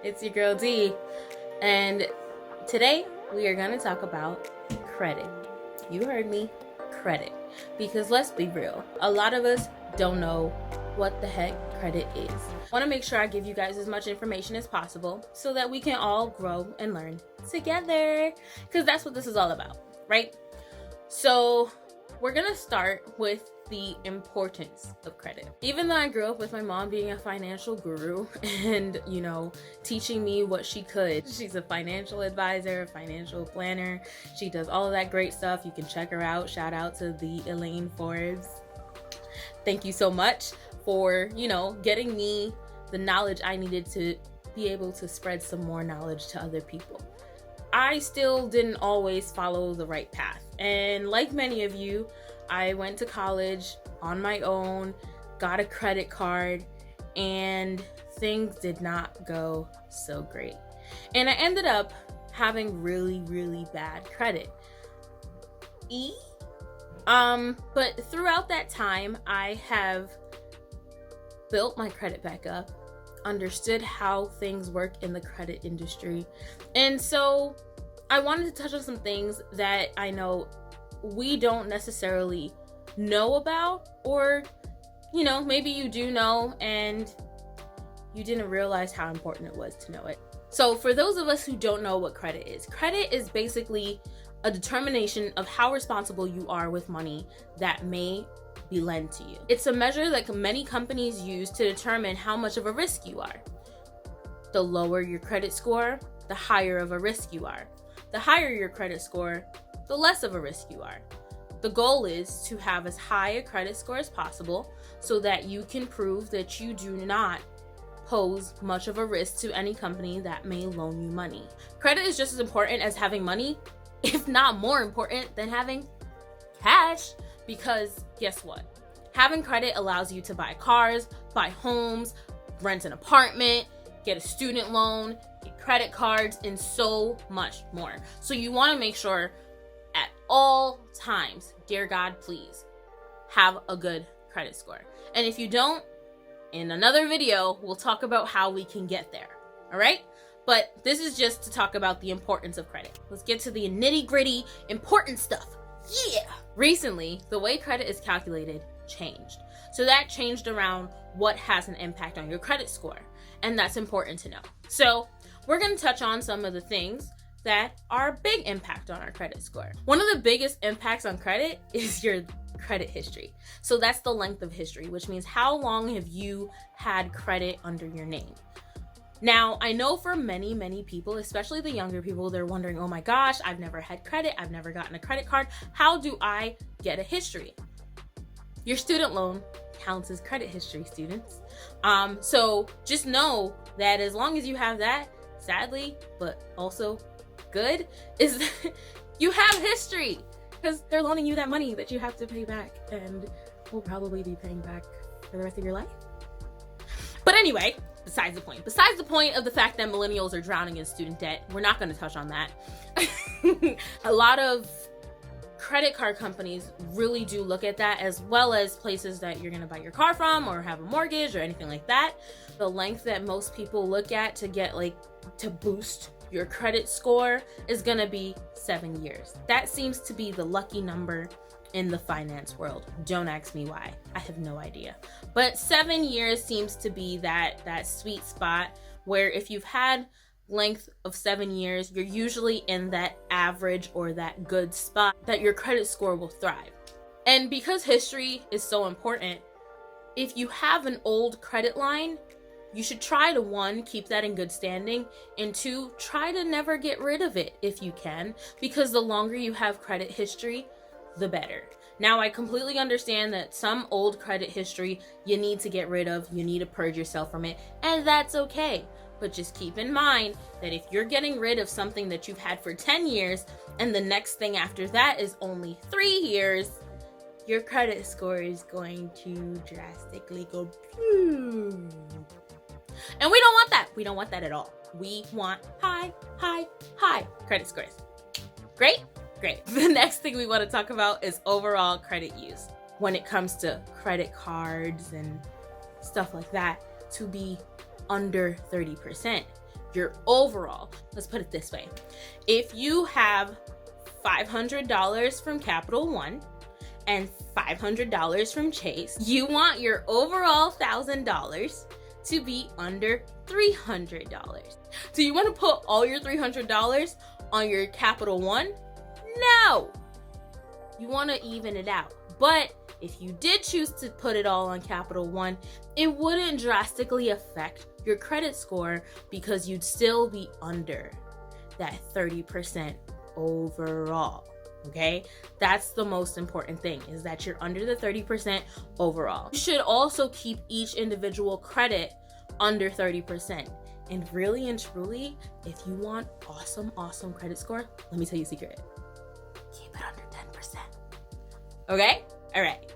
It's your girl D, and today we are going to talk about credit. You heard me, credit. Because let's be real, a lot of us don't know what the heck credit is. I want to make sure I give you guys as much information as possible so that we can all grow and learn together, because that's what this is all about, right? So we're going to start with the importance of credit. Even though I grew up with my mom being a financial guru and, teaching me what she could. She's a financial advisor, a financial planner. She does all of that great stuff. You can check her out. Shout out to TheeElaineForbes. Thank you so much for, getting me the knowledge I needed to be able to spread some more knowledge to other people. I still didn't always follow the right path. And like many of you, I went to college on my own, got a credit card, and things did not go so great. And I ended up having really, really bad credit. But throughout that time, I have built my credit back up, understood how things work in the credit industry. And so I wanted to touch on some things that I know we don't necessarily know about, or maybe you do know and you didn't realize how important it was to know it. So for those of us who don't know what credit is basically a determination of how responsible you are with money that may be lent to you. It's a measure that many companies use to determine how much of a risk you are. The lower your credit score, the higher of a risk you are. The higher your credit score, the less of a risk you are. The goal is to have as high a credit score as possible so that you can prove that you do not pose much of a risk to any company that may loan you money. Credit is just as important as having money, if not more important than having cash, because guess what? Having credit allows you to buy cars, buy homes, rent an apartment, get a student loan, get credit cards, and so much more. So you want to make sure at all times, dear God, please have a good credit score. And if you don't, in another video, we'll talk about how we can get there. All right? But this is just to talk about the importance of credit. Let's get to the nitty-gritty important stuff. Yeah! Recently, the way credit is calculated changed. So that changed around what has an impact on your credit score. And that's important to know. So we're going to touch on some of the things that are a big impact on our credit score. One of the biggest impacts on credit is your credit history. So that's the length of history, which means how long have you had credit under your name. Now, I know for many, many people, especially the younger people, they're wondering, oh my gosh, I've never had credit. I've never gotten a credit card. How do I get a history? Your student loan counts as credit history, students. So just know that as long as you have that, sadly, but also good, is you have history, because they're loaning you that money that you have to pay back and will probably be paying back for the rest of your life. But anyway, besides the point of the fact that millennials are drowning in student debt, we're not going to touch on that. A lot of credit card companies really do look at that, as well as places that you're going to buy your car from or have a mortgage or anything like that. The length that most people look at to get to boost your credit score is going to be 7 years. That seems to be the lucky number in the finance world. Don't ask me why. I have no idea. But 7 years seems to be that sweet spot where if you've had length of 7 years, you're usually in that average or that good spot that your credit score will thrive. And because history is so important, if you have an old credit line, you should try to, 1, keep that in good standing, and 2, try to never get rid of it if you can, because the longer you have credit history, the better. Now, I completely understand that some old credit history you need to get rid of, you need to purge yourself from it, and that's okay. But just keep in mind that if you're getting rid of something that you've had for 10 years, and the next thing after that is only 3 years, your credit score is going to drastically go boom. And we don't want that. We don't want that at all. We want high credit scores. Great? Great. The next thing we want to talk about is overall credit use. When it comes to credit cards and stuff like that, to be under 30%. your overall. Let's put it this way. If you have $500 from Capital One and $500 from Chase, you want your overall $1,000 to be under $300. So you want to put all your $300 on your Capital One? No! You want to even it out. But if you did choose to put it all on Capital One, it wouldn't drastically affect your credit score because you'd still be under that 30% overall. Okay, that's the most important thing, is that you're under the 30% overall. You should also keep each individual credit under 30%. And really and truly, if you want awesome credit score, let me tell you a secret. Keep it under 10%. Okay? All right.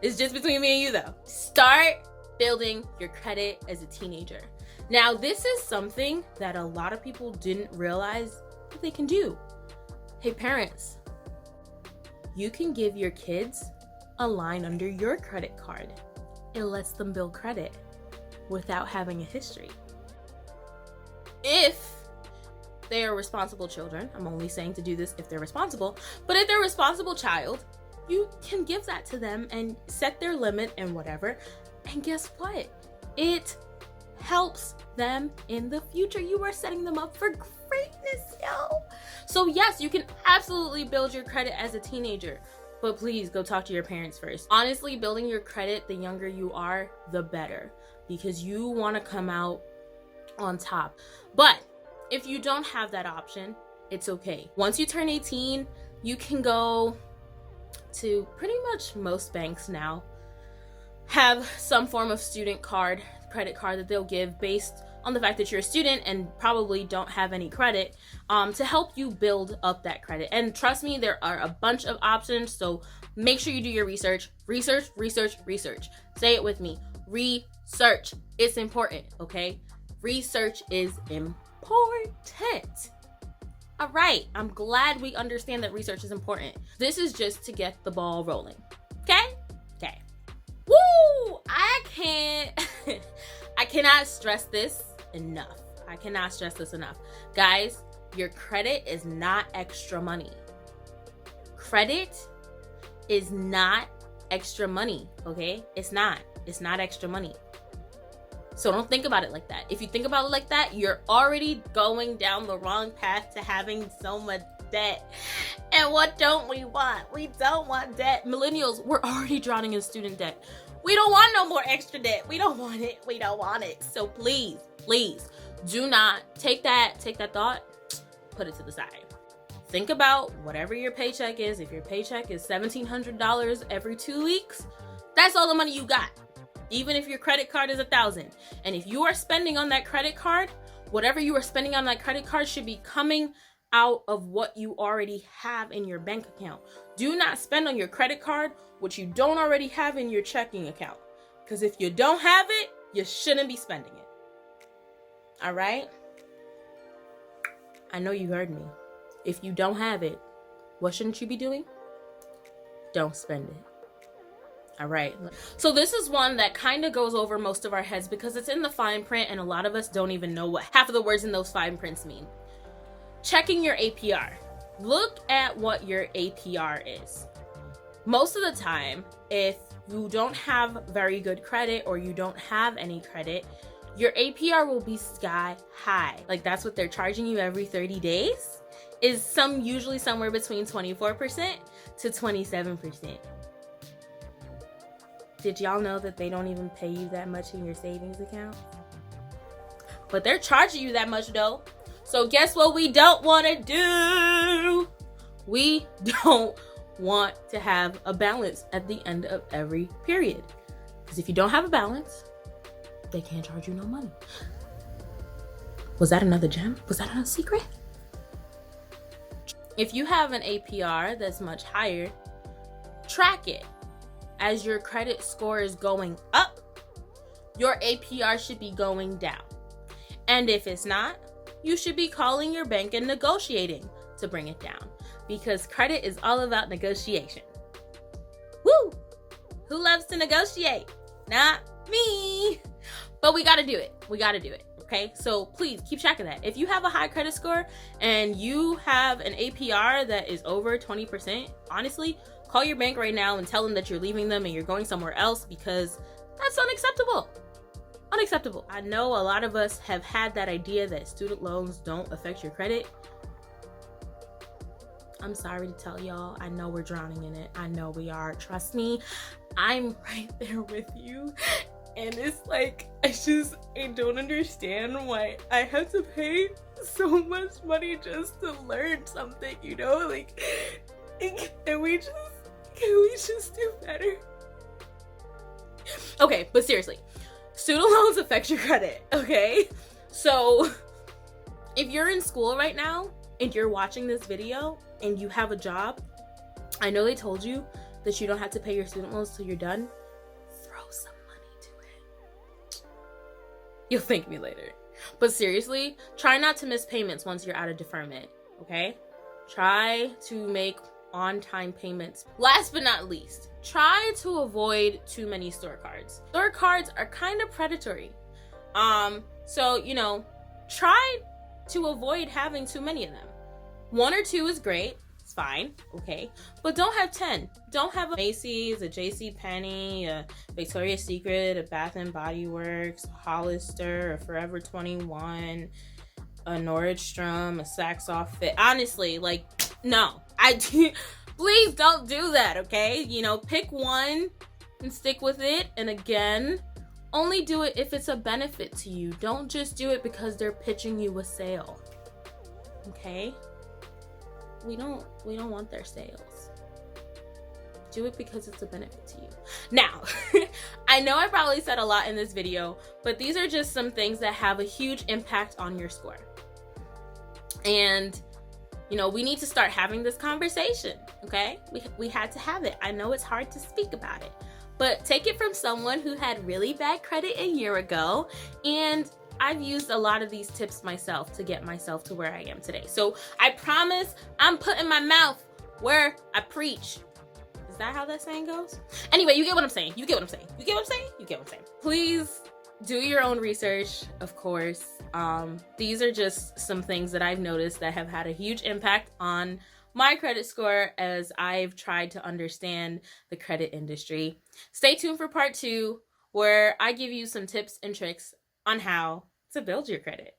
It's just between me and you though. Start building your credit as a teenager. Now, this is something that a lot of people didn't realize that they can do. Hey parents, you can give your kids a line under your credit card. It lets them build credit without having a history. If they are responsible children, I'm only saying to do this if they're responsible, but if they're a responsible child, you can give that to them and set their limit and whatever. And guess what? It helps them in the future. You are setting them up for greatness, yo. So yes, you can absolutely build your credit as a teenager, but please go talk to your parents first. Honestly, building your credit, the younger you are, the better, because you want to come out on top. But if you don't have that option, it's okay. Once you turn 18, you can go to pretty much most banks now, have some form of student card, credit card that they'll give based on the fact that you're a student and probably don't have any credit, to help you build up that credit. And trust me, there are a bunch of options, so make sure you do your research. Research. Say it with me. Research. It's important, okay? Research is important. All right, I'm glad we understand that research is important. This is just to get the ball rolling, okay? Okay. Woo! I cannot stress this enough. Guys, your credit is not extra money. Credit is not extra money, okay? It's not extra money. So don't think about it like that. If you think about it like that, you're already going down the wrong path to having so much debt. And what don't we want? We don't want debt. Millennials, we're already drowning in student debt. We don't want no more extra debt. We don't want it. So please, do not take that thought, put it to the side. Think about whatever your paycheck is. If your paycheck is $1,700 every 2 weeks, that's all the money you got. Even if your credit card is $1,000. And if you are spending on that credit card, whatever you are spending on that credit card should be coming out of what you already have in your bank account. Do not spend on your credit card what you don't already have in your checking account. Because if you don't have it, you shouldn't be spending it. All right? I know you heard me. If you don't have it, what shouldn't you be doing? Don't spend it. All right. So this is one that kind of goes over most of our heads because it's in the fine print and a lot of us don't even know what half of the words in those fine prints mean. Checking your APR. Look at what your APR is. Most of the time, if you don't have very good credit or you don't have any credit, your APR will be sky high. Like that's what they're charging you every 30 days is usually somewhere between 24% to 27%. Did y'all know that they don't even pay you that much in your savings account? But they're charging you that much though. So guess what we don't want to do? We don't want to have a balance at the end of every period. Because if you don't have a balance, they can't charge you no money. Was that another gem? Was that another secret? If you have an APR that's much higher, track it. As your credit score is going up, your APR should be going down. And if it's not, you should be calling your bank and negotiating to bring it down. Because credit is all about negotiation. Woo! Who loves to negotiate? Not me. But we gotta do it. Okay, so please keep track of that. If you have a high credit score and you have an APR that is over 20%, honestly, call your bank right now and tell them that you're leaving them and you're going somewhere else, because that's unacceptable. Unacceptable. I know a lot of us have had that idea that student loans don't affect your credit. I'm sorry to tell y'all, I know we're drowning in it. I know we are. Trust me, I'm right there with you. And it's like, I don't understand why I have to pay so much money just to learn something, you know? Like, can we just do better? Okay, but seriously, student loans affect your credit, okay? So if you're in school right now and you're watching this video and you have a job, I know they told you that you don't have to pay your student loans till you're done. Throw some money to it. You'll thank me later. But seriously, try not to miss payments once you're out of deferment, okay? Try to make on-time payments. Last but not least, try to avoid too many store cards. Store cards are kind of predatory. So, you know, try to avoid having too many of them. 1 or 2 is great. It's fine, okay? But don't have 10. Don't have a Macy's, a JCPenney, a Victoria's Secret, a Bath and Body Works, a Hollister, a Forever 21, a Nordstrom, a Saks Off Fit. Honestly, like, no. Please don't do that, okay? You know, pick one and stick with it. And again, only do it if it's a benefit to you. Don't just do it because they're pitching you a sale, okay? We don't want their sales. Do it because it's a benefit to you. Now, I know I probably said a lot in this video, but these are just some things that have a huge impact on your score. And, you know, we need to start having this conversation, okay? We had to have it. I know it's hard to speak about it, but take it from someone who had really bad credit a year ago, and I've used a lot of these tips myself to get myself to where I am today. So I promise I'm putting my mouth where I preach. Is that how that saying goes? Anyway, you get what I'm saying. You get what I'm saying. You get what I'm saying? You get what I'm saying. Please do your own research, of course. These are just some things that I've noticed that have had a huge impact on my credit score as I've tried to understand the credit industry. Stay tuned for part 2, where I give you some tips and tricks on how to build your credit.